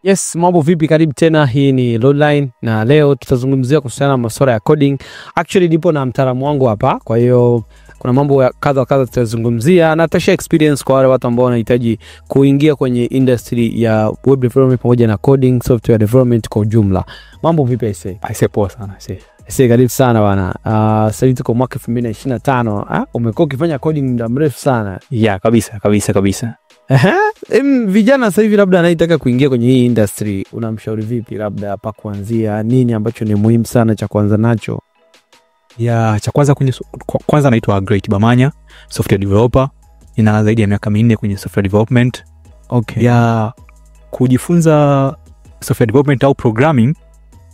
Yes, mambo vipi, karibu tena, hii ni Loadline na leo tutazungumzia kuhusiana na masuala ya coding. Actually nipo na mtaalamu wangu hapa, kwa hiyo kuna mambo kadha kadha tutazungumzia na tasha experience kwa wale watu ambao wanahitaji kuingia kwenye industry ya web development pamoja na coding, software development kwa ujumla. Mambo vipi aise? Aise poa sana aise. Aise karibu sana bwana. Sasa hivi tuko mwaka 2025. Umekuwa ukifanya coding muda mrefu sana. Yeah, kabisa. Vijana sasa hivi labda anayetaka kuingia kwenye hii industry, unamshauri vipi, labda hapa kuanzia nini ambacho ni muhimu sana cha kuanza nacho? Ya cha kwanza naitwa Great Bamanya, software developer. Nina zaidi ya miaka 4 kwenye software development. Okay. Ya kujifunza software development au programming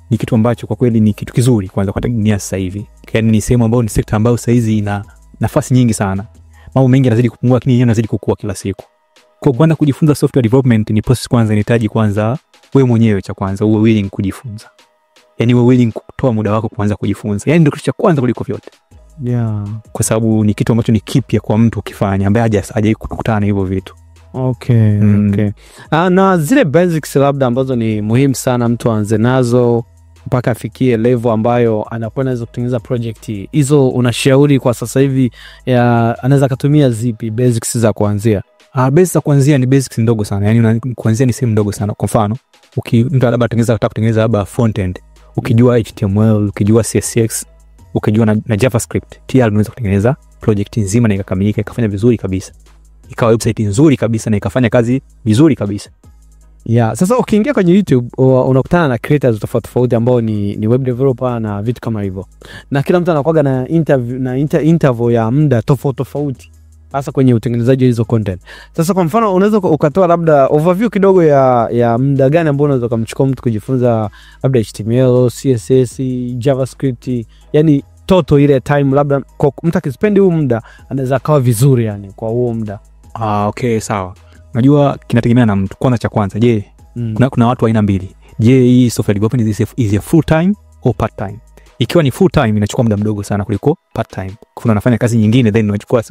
ni kitu ambacho kwa kweli ni kitu kizuri kwanza kwa dunia sasa hivi. Yaani ni sehemu ambayo ni sekta ambayo sasa hizi ina nafasi nyingi sana. Mambo mengi yanazidi kupungua lakini yenyewe yanazidi kukua kila siku. Kwa kwanza kujifunza software development ni process kwanza inahitaji kwanza wewe mwenyewe cha kwanza uwe willing kujifunza. Yaani uwe willing kutoa muda wako kuanza kujifunza. Yaani ndio kitu cha kwanza kuliko vyote. Yeah. Kwa sababu ni kitu ambacho ni kipya kwa mtu ukifanya ambaye hajawahi kukutana na hivyo vitu. Okay. Na zile basics labda ambazo ni muhimu sana mtu aanze nazo mpaka afikie level ambayo anakuwa anaweza kutengeneza project. Hizo unashauri kwa sasa hivi anaweza kutumia zipi basics za kuanzia? Basics za kuanzia ni basics ndogo sana. Yaani kuanzia ni sehemu ndogo sana. Kwa mfano, mtu labda anataka kutengeneza labda front end. Ukijua HTML, ukijua CSS, ukijua na JavaScript, tayari unaweza kutengeneza project nzima na ikakamilika, ikafanya vizuri kabisa. Ikawa website nzuri kabisa na ikafanya kazi vizuri kabisa. Yeah, sasa ukiingia kwenye YouTube unakutana na creators tofauti ambao ni web developer na vitu kama hivyo. Na kila mtu anakuwa na interview ya muda tofauti. Hasa kwenye utengenezaji wa hizo content. Sasa kwa mfano unaweza ukatoa labda overview kidogo ya muda gani ambao unaweza kumchukua mtu kujifunza labda HTML, CSS, JavaScript, yani total ile time labda kwa mtu akispend huo muda anaweza kawa vizuri yani kwa huo muda. Okay, sawa. Unajua kinategemea na mtu. Kwanza je, kuna watu aina mbili. Je, hii software development is a full time or part time? Ikiwa ni full time inachukua muda mdogo sana kuliko part time. Kuna unafanya kazi nyingine then unachukua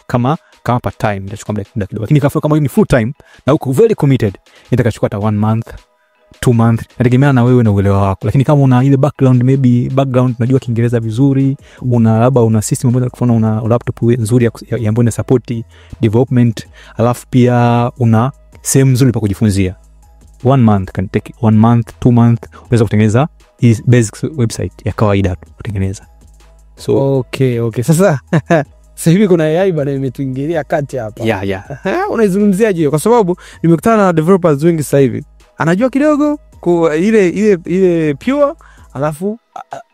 kama part time inachukua muda kidogo. Lakini kama ni full time na uko very committed itakachukua hata 1 month, 2 month, inategemea na wewe na uelewa wako. Lakini kama una ile background unajua Kiingereza vizuri, una system ambayo unafanya, una laptop nzuri ambayo ina support development, alafu pia una sehemu nzuri pa kujifunzia. 1 month can take 1 month, 2 month unaweza kutengeneza hii basic website ya kawaida kutengeneza. So okay. Sasa hivi kuna AI bado imetuingilia kati hapa. Yeah. Unaizungumziaje? Kwa sababu nimekutana na developers wengi sasa hivi. Anajua kidogo kwa ile pure, alafu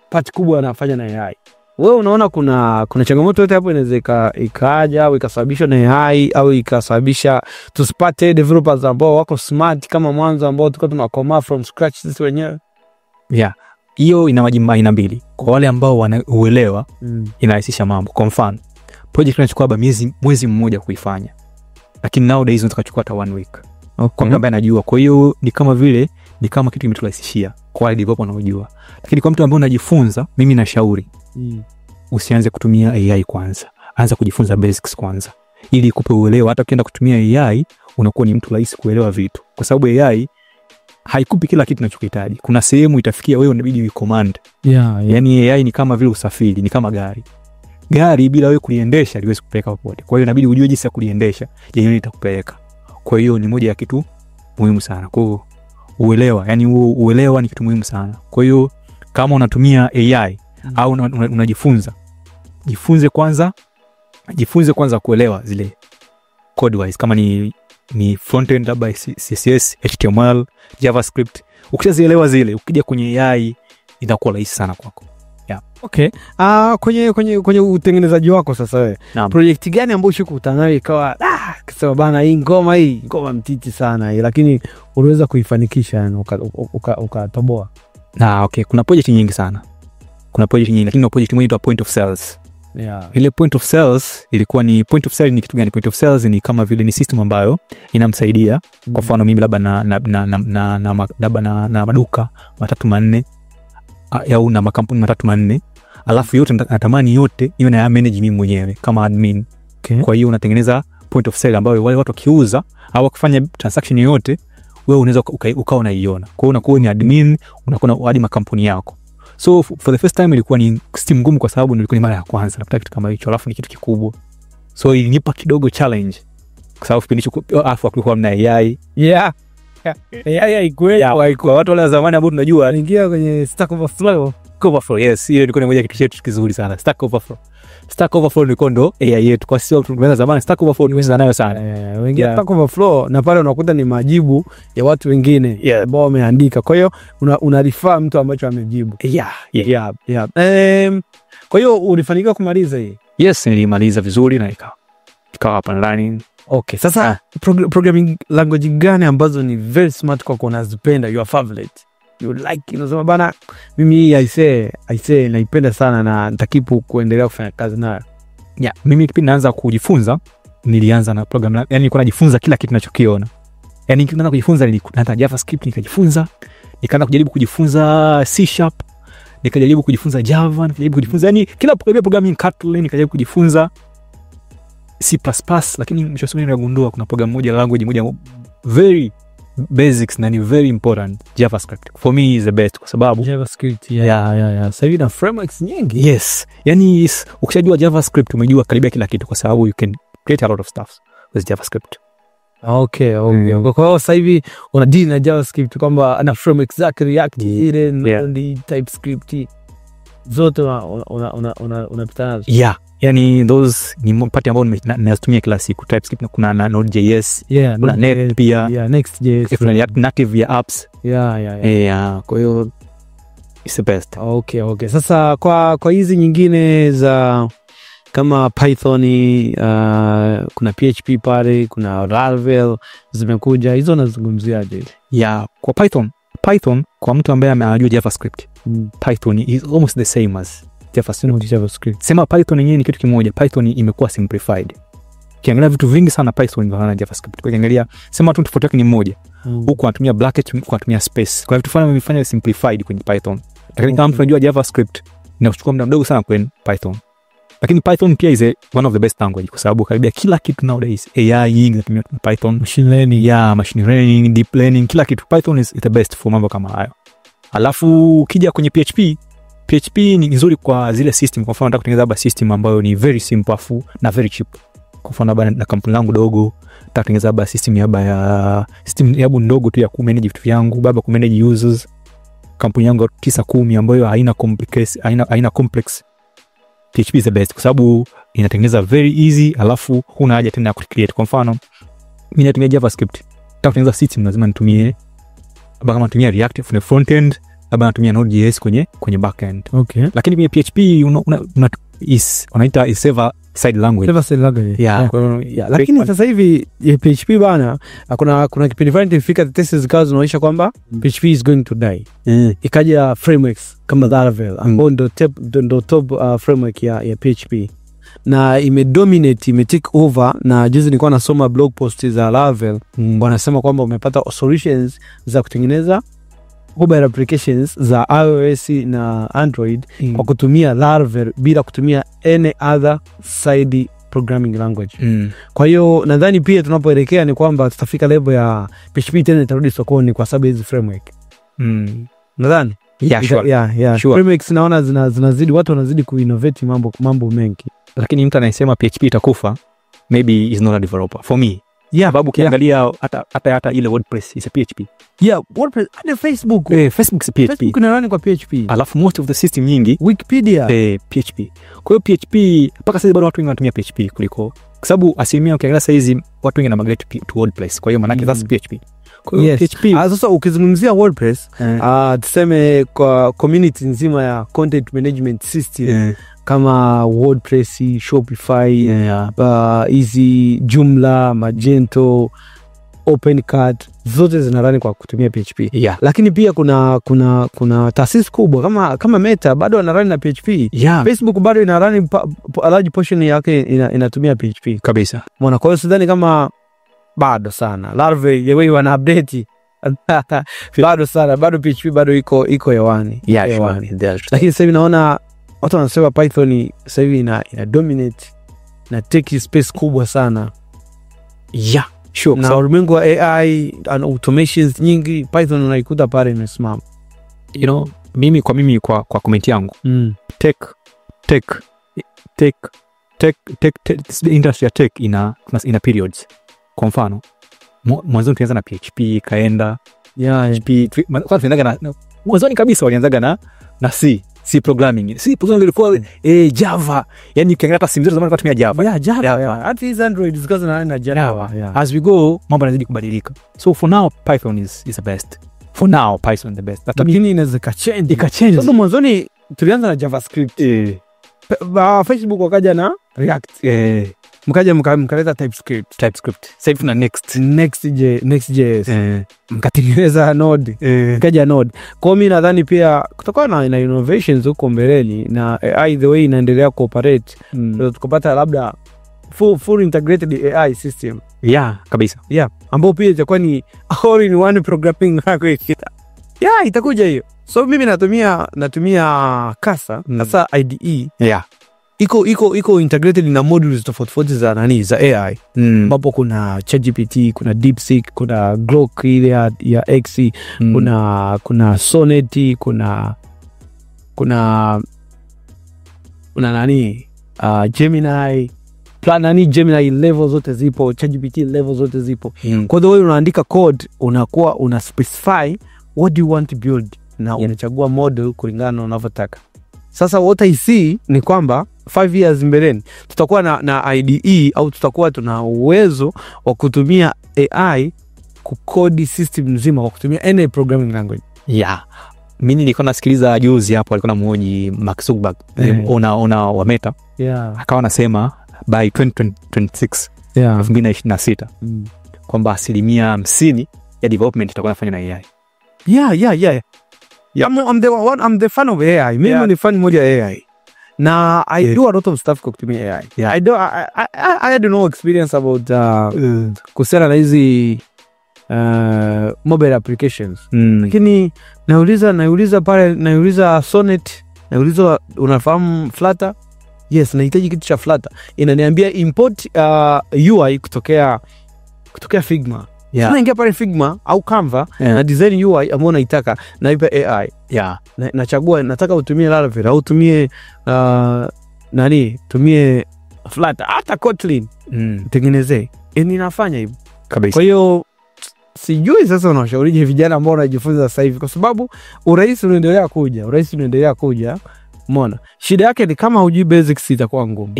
part kubwa anafanya na AI. Wewe unaona kuna changamoto yote hapo inaweza ikaja au ikasababishwa na AI au ikasababisha tusipate developers ambao wako smart kama mwanzo ambao tulikuwa tunakoma from scratch sisi wenyewe? Yeah. Hiyo ina majimbo aina mbili. Kwa wale ambao wanauelewa inarahisisha mambo. Kwa mfano, project inachukua mwezi mmoja kuifanya. Lakini nowadays unataka kuchukua hata 1 week. Okay. Kwa mtu ambaye anajua. Kwa hiyo ni kama kitu kimeturahisishia kwa wale developer wanaojua. Lakini kwa mtu ambaye unajifunza, mimi nashauri usianze kutumia AI kwanza. Anza kujifunza basics kwanza. Ili ikupe uelewa, hata ukienda kutumia AI unakuwa ni mtu rahisi kuelewa vitu. Kwa sababu AI haikupi kila kitu unachohitaji. Kuna sehemu itafikia wewe unabidi uicommand. Yeah. Yaani AI ni kama vile usafiri, ni kama gari. Gari bila wewe kuliendesha liwezi kupeleka popote. Kwa hiyo inabidi ujue jinsi ya kuliendesha, yenyewe itakupeleka. Kwa hiyo ni moja ya kitu muhimu sana. Kwa hiyo uelewa ni kitu muhimu sana. Kwa hiyo kama unatumia AI au unajifunza, jifunze kwanza kuelewa zile code wise, kama ni front end labda CSS, HTML, JavaScript. Ukishazielewa zile, ukija kwenye AI itakuwa rahisi sana kwako. Yeah. Okay. Kwenye utengenezaji wako sasa wewe, project gani ambayo ushikutana nayo ikawa kisema bana hii ngoma mtiti sana hii, lakini uliweza kuifanikisha yani ukatoboa? Okay, kuna project nyingi sana. Lakini project moja inaitwa Point of Sales. Yeah. Ile Point of Sales ilikuwa ni Point of Sales ni kitu gani? Point of Sales ni kama vile ni system ambayo inamsaidia. Kwa mfano mimi labda na maduka 3-4 au na makampuni 3-4, alafu yote natamani yote iwe na manage mimi mwenyewe kama admin. Okay. Kwa hiyo unatengeneza point of sale ambayo wale watu wakiuza au wakifanya transaction yoyote wewe unaweza ukawa unaiona. Kwa hiyo unakuwa ni admin, unakuwa hadi makampuni yako. So for the first time ilikuwa ni system ngumu kwa sababu nilikuwa ni mara ya kwanza napata kitu kama hicho, alafu ni kitu kikubwa. So ilinipa kidogo challenge kwa sababu kipindi hicho afu kulikuwa na AI. Yeah. AI Kwa watu wale wa zamani ambao tunajua ingia kwenye Stack Overflow. Yes, hiyo ilikuwa ni moja kitu chetu kizuri sana. Stack Overflow ilikuwa ndo AI yetu. Kwa sisi tumeanza zamani Stack Overflow niweza nayo sana. Wengi Stack Overflow na pale unakuta ni majibu ya watu wengine ambao wameandika. Kwa hiyo una refer mtu ambacho amejibu. Yeah. Kwa hiyo ulifanikiwa kumaliza hii? Yes, nilimaliza vizuri na ikawa up and running. Okay, sasa programming language gani ambazo ni very smart kwa unazipenda, your favorite? You like, unasema bana mimi I say naipenda sana na nitakipu kuendelea kufanya kazi nayo. Yeah, mimi kipindi naanza kujifunza nilianza na program, yani nilikuwa najifunza kila kitu ninachokiona. Yani nilianza kujifunza nilikuwa JavaScript nikajifunza, nikaanza kujaribu kujifunza C# nikajaribu kujifunza Java, nikajaribu kujifunza yani kila programming Kotlin nikajaribu kujifunza C++, lakini mwisho wa siku nilagundua kuna program moja language moja very basics na ni very important, JavaScript. For me is the best kwa sababu JavaScript sasa hivi na frameworks nyingi. Yes. Yani ukishajua JavaScript umejua karibia kila kitu kwa sababu you can create a lot of stuff with JavaScript. Okay. Kwa hiyo sasa hivi una deal na JavaScript kwamba ana frameworks zake React ile na TypeScript zote unapitana. Yani those ni part ambayo ninatumia kila siku. TypeScript na kuna Node.js, kuna Net pia. Next.js. Kuna native ya apps. Kwa hiyo it's the best. Okay. Sasa kwa hizi nyingine za kama Python, kuna PHP pale, kuna Laravel zimekuja, hizo nazungumziaje? Kwa Python kwa mtu ambaye anajua JavaScript, Python is almost the same as JavaScript. Sema Python yenyewe ni kitu kimoja. Python imekuwa simplified. Ukiangalia vitu vingi sana Python inafanana na JavaScript. Ukiangalia sema tu tofauti yake ni moja. Huko anatumia bracket, huko anatumia space. Kwa vitu fulani vimefanya simplified kwenye Python. Lakini kama mtu anajua JavaScript inachukua muda mdogo sana kwenye Python. Lakini Python pia is one of the best language kwa sababu karibia kila kitu nowadays AI nyingi zinatumia Python, machine learning, deep learning, kila kitu Python is the best for mambo kama hayo. Alafu ukija kwenye PHP ni nzuri kwa zile system. Kwa mfano nataka kutengeneza system ambayo ni very simple afu na very cheap. Kwa mfano na kampuni langu dogo nataka kutengeneza system ya ndogo tu ya kumanage vitu vyangu, ku manage users. Kampuni yangu 910 ambayo haina complex. PHP is the best kwa sababu inatengeneza very easy, alafu huna haja tena ya create. Kwa mfano mimi natumia JavaScript, nataka kutengeneza system lazima nitumie kama natumia React kwenye front end, labda natumia Node.js kwenye back end. Okay. Lakini pia PHP wanaita server side language. Lakini sasa hivi PHP bana kuna kipindi fulani ilifika tests zikawa zinaonyesha kwamba PHP is going to die. Ikaja frameworks kama Laravel ambao ndo top framework ya PHP. Na ime take over, na juzi nilikuwa nasoma blog post za Laravel wanasema kwamba umepata solutions za kutengeneza mobile applications za iOS na Android kwa kutumia Laravel bila kutumia any other side programming language. Kwa hiyo nadhani pia tunapoelekea ni kwamba tutafika level ya PHP tena itarudi sokoni kwa sababu hizi framework. Nadhani sure. Frameworks naona zinazidi, watu wanazidi kuinnovate mambo mengi. Lakini mtu anayesema PHP itakufa maybe is not a developer for me. Sababu ukiangalia hata ile WordPress is a PHP. WordPress hadi Facebook. Facebook is PHP. Facebook inarani kwa PHP. Alafu most of the system nyingi Wikipedia PHP. Kwa hiyo PHP mpaka sasa bado watu wengi wanatumia PHP kuliko, kwa sababu asilimia ukiangalia sasa hizi watu wengi na migrate to WordPress. Kwa hiyo maana yake that's PHP. Kwa hiyo PHP. Sasa ukizungumzia WordPress, tuseme kwa community nzima ya content management system kama WordPress, Shopify, hizi Joomla, Magento, OpenCart, zote zinarani kwa kutumia PHP. Lakini pia kuna taasisi kubwa kama Meta bado wanarani na PHP. Facebook bado inarani a large portion yake inatumia PHP kabisa. Mbona kwa hiyo sidhani kama bado sana Laravel yewe wana update bado sana, bado PHP bado iko hewani. Lakini sasa hivi naona watu wanasema Python sasa hivi ina dominate na take space kubwa sana. Sure. Na ulimwengu wa AI and automations nyingi, Python unaikuta pale imesimama. Mimi kwa comment yangu. Tech industry ya tech ina periods. Kwa mfano, mwanzo tulianza na PHP kaenda PHP kwa tunaanza na mwanzo kabisa walianzaga na C programming. C programming ilikuwa Java. Yani ukiangalia hata simu zote zamani tunatumia Java. Java. Hata hizo Android zikaanza na Java. As we go, mambo yanazidi kubadilika. So for now Python is the best. For now Python the best. Lakini inaweza ikachange. Sababu mwanzoni tulianza na JavaScript. Facebook wakaja na React. Mkaja mkaleta TypeScript. Sasa hivi tuna Next.js. Mkatengeneza Node. Mkaja Node. Kwa mimi nadhani pia kutokana na innovations huko mbeleni na AI the way inaendelea cooperate, tukapata labda full integrated AI system. Kabisa. Ambao pia itakuwa ni all in one programming language. Itakuja hiyo. So mimi natumia Casa, Casa IDE. Iko integrated na modules tofauti za AI. Ambapo kuna ChatGPT, kuna DeepSeek, kuna Grok ile ya X, kuna Sonnet, kuna Gemini, Gemini level zote zipo, ChatGPT level zote zipo. Kwa hiyo unaandika code, unakuwa una specify what do you want to build na unachagua model kulingana na unavyotaka. Sasa what I see ni kwamba 5 years mbeleni tutakuwa na IDE au tutakuwa tuna uwezo wa kutumia AI kukodi system nzima kwa kutumia any programming language. Mimi nilikuwa nasikiliza juzi hapo alikuwa anamuoji Mark Zuckerberg ona wa Meta. Akawa anasema by 2026 2026 kwamba 50% ya development itakuwa inafanywa na AI. I'm the fan of AI. Mimi ni fan moja ya AI. Na I do a lot of stuff kwa kutumia AI. I had no experience about kuhusiana na hizi mobile applications. Lakini nauliza Sonnet, nauliza unafahamu Flutter? Yes, nahitaji kitu cha Flutter. Inaniambia import UI kutokea Figma. Naingia pale Figma au Canva na design UI ambayo naitaka, naipa AI. Nachagua nataka utumie Laravel au utumie tumie Flutter hata Kotlin. Tengenezee. Ninafanya hivyo. Kabisa. Kwa hiyo sijui sasa unashaurije vijana ambao wanajifunza sasa hivi, kwa sababu urahisi unaendelea kuja. Umeona? Shida yake ni kama hujui basics itakuwa ngumu.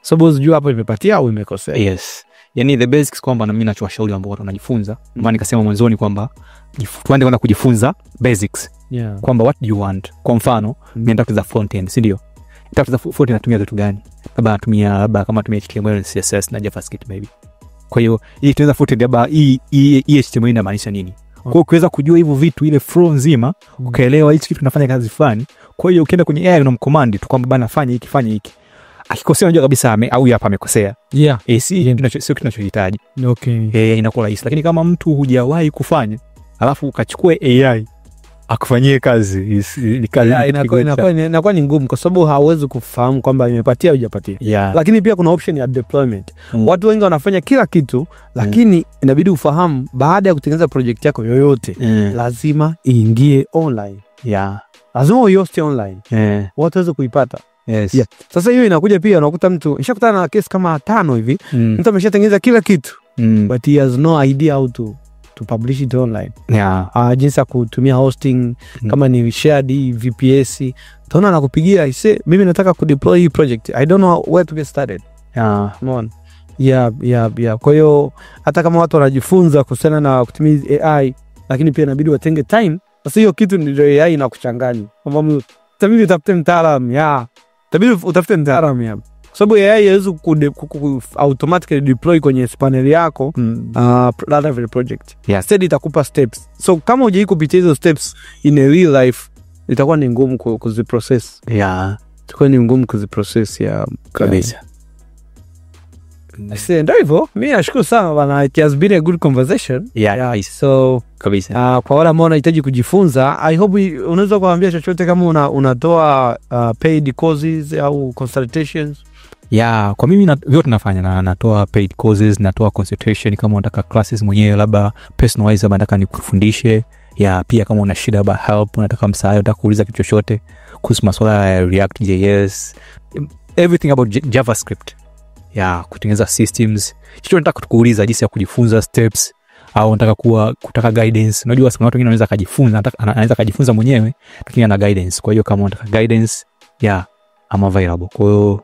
Sababu unajua hapo imepatia au imekosea. Yani the basics kwamba na mimi nachowashauri ambao watu wanajifunza. Maana nikasema mwanzoni kwamba tuende kwenda kujifunza basics. Kwamba what do you want? Kwa mfano, mimi nataka kuza front end, si ndio? Nataka kuza front end natumia vitu gani? Labda kama tumia HTML, CSS na JavaScript maybe. Kwa hiyo hii tunaweza front end labda hii HTML inamaanisha nini? Kwa hiyo kuweza kujua hivyo vitu ile flow nzima, ukaelewa hichi kitu kinafanya kazi fulani. Kwa hiyo ukienda kwenye AI unamcommand tu kwamba bana fanya hiki. Akikosea unajua kabisa au hapa amekosea. Sio kitu tunachohitaji. Inakuwa rahisi. Lakini kama mtu hujawahi kufanya, alafu ukachukue AI akufanyie kazi, inakuwa ni ngumu kwa sababu hauwezi kufahamu kwamba imepatia au hujapatia. Lakini pia kuna option ya deployment. Watu wengi wanafanya kila kitu, lakini inabidi ufahamu baada ya kutengeneza project yako yoyote, lazima iingie online. Lazima uyoste online. Watu waweze kuipata. Sasa hiyo inakuja pia unakuta mtu nishakutana na case kama 5 hivi. Mtu ameshatengeneza kila kitu. But he has no idea how to publish it online. Jinsi ya kutumia hosting, kama ni shared VPS. Utaona anakupigia ise mimi nataka kudeploy hii project. I don't know where to get started. Umeona? Kwa hiyo hata kama watu wanajifunza kuhusiana na kutumia AI, lakini pia inabidi watenge time. Sasa hiyo kitu ndio AI inakuchanganya. Kwamba mimi utafute mtaalamu, tabidi utafute mtaalamu kwa sababu AI haiwezi automatically deploy kwenye panel yako Laravel project. Instead itakupa steps. So kama hujai kupitia hizo steps in a real life, itakuwa ni ngumu kuziprocess. Itakuwa ni ngumu kuziprocess kabisa. Ndio hivyo. Mimi nashukuru sana bana, it has been a good conversation. So kabisa. Kwa wale ambao wanahitaji kujifunza, I hope unaweza kuambia chochote kama unatoa paid courses au consultations. Yeah, kwa mimi vyote nafanya na natoa paid courses, natoa consultation kama unataka classes mwenyewe labda personalize labda nataka nikufundishe. Yeah, pia kama una shida about help, unataka msaada, unataka kuuliza kitu chochote kuhusu masuala ya React JS, everything about JavaScript. Yeah, kutengeneza systems. Kitu unataka kuuliza jinsi ya kujifunza steps au unataka kutaka guidance. Unajua kuna watu wengine wanaweza kujifunza, anaweza kujifunza mwenyewe lakini ana guidance. Kwa hiyo kama unataka guidance, yeah, I'm available. Kwa hiyo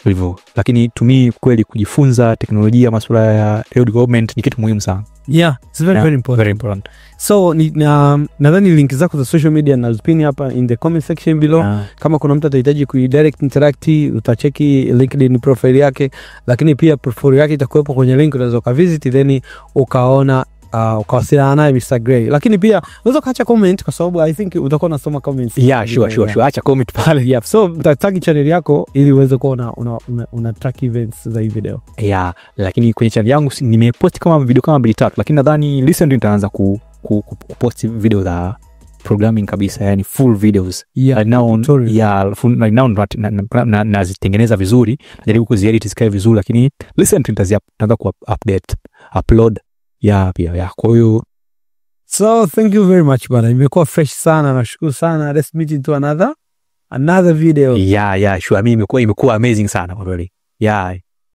hivyo. Lakini tumii kweli kujifunza teknolojia, masuala ya development ni kitu muhimu sana. Yeah, it's very important. Very important. So nadhani link zako za social media nazipini hapa in the comment section below. Kama kuna mtu atahitaji kuidirect interact, utacheki LinkedIn profile yake, lakini pia profile yake itakuwepo kwenye link, unaweza kuvisit then ukaona ukawasiliana naye Mr. Gray. Lakini pia unaweza kuacha comment kwa sababu I think utakuwa unasoma comments. Yeah, sure. Acha comment pale. Yeah. So tag channel yako ili uweze kuona una track events za hii video. Yeah, lakini kwenye channel yangu nimepost kama video kama 2-3, lakini nadhani recently nitaanza kupost video za programming kabisa, yani full videos. Yeah, nazitengeneza vizuri, najaribu kuziedit zikae vizuri, lakini recently nitaanza upload. Yeah. Kwa hiyo so thank you very much bana, imekuwa fresh sana, nashukuru sana. Let's meet into another video. Yeah, sure. Mimi imekuwa amazing sana kwa kweli. Yeah.